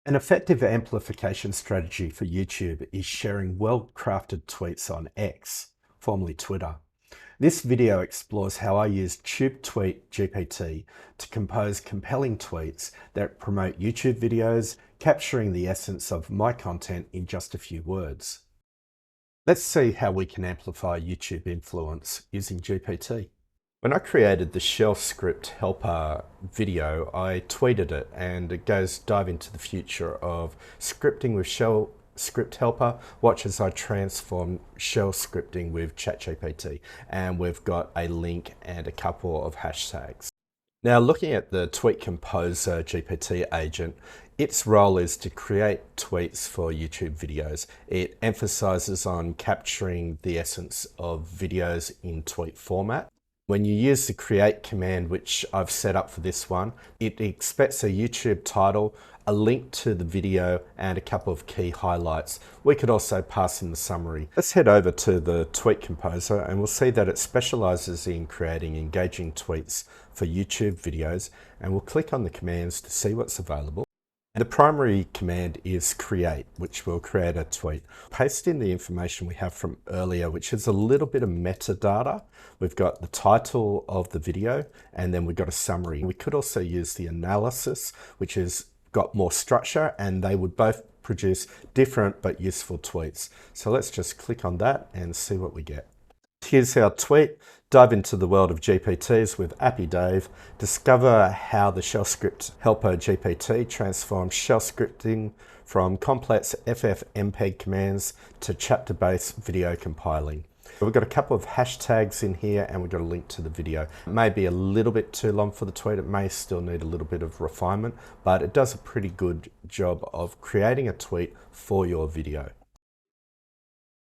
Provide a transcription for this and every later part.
An effective amplification strategy for YouTube is sharing well-crafted tweets on X, formerly Twitter. This video explores how I use TweetTube GPT to compose compelling tweets that promote YouTube videos, capturing the essence of my content in just a few words. Let's see how we can amplify YouTube influence using GPT. When I created the shell script helper video, I tweeted it, and it goes dive into the future of scripting with shell script helper. Watch as I transform shell scripting with ChatGPT, and we've got a link and a couple of hashtags. Now, looking at the Tweet Composer GPT agent, its role is to create tweets for YouTube videos. It emphasizes on capturing the essence of videos in tweet format. When you use the create command, which I've set up for this one, it expects a YouTube title, a link to the video, and a couple of key highlights. We could also pass in the summary. Let's head over to the Tweet Composer, and we'll see that it specializes in creating engaging tweets for YouTube videos, and we'll click on the commands to see what's available. The primary command is create, which will create a tweet. Paste in the information we have from earlier, which is a little bit of metadata. We've got the title of the video, and then we've got a summary. We could also use the analysis, which has got more structure, and they would both produce different but useful tweets. So let's just click on that and see what we get. Here's our tweet. Dive into the world of GPTs with Appy Dave. Discover how the shell script helper GPT transforms shell scripting from complex FFmpeg commands to chapter-based video compiling. We've got a couple of hashtags in here, and we've got a link to the video. It may be a little bit too long for the tweet. It may still need a little bit of refinement, but it does a pretty good job of creating a tweet for your video.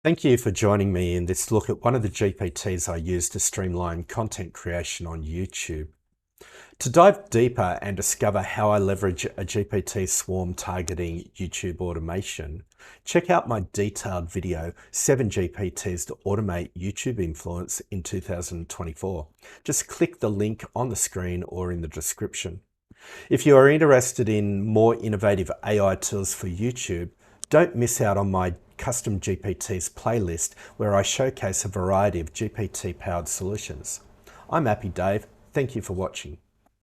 Thank you for joining me in this look at one of the GPTs I use to streamline content creation on YouTube. To dive deeper and discover how I leverage a GPT swarm targeting YouTube automation, check out my detailed video, 7 GPTs to Automate YouTube Influence in 2024. Just click the link on the screen or in the description. If you are interested in more innovative AI tools for YouTube, don't miss out on my Custom GPTs playlist, where I showcase a variety of GPT-powered solutions. I'm Appy Dave. Thank you for watching.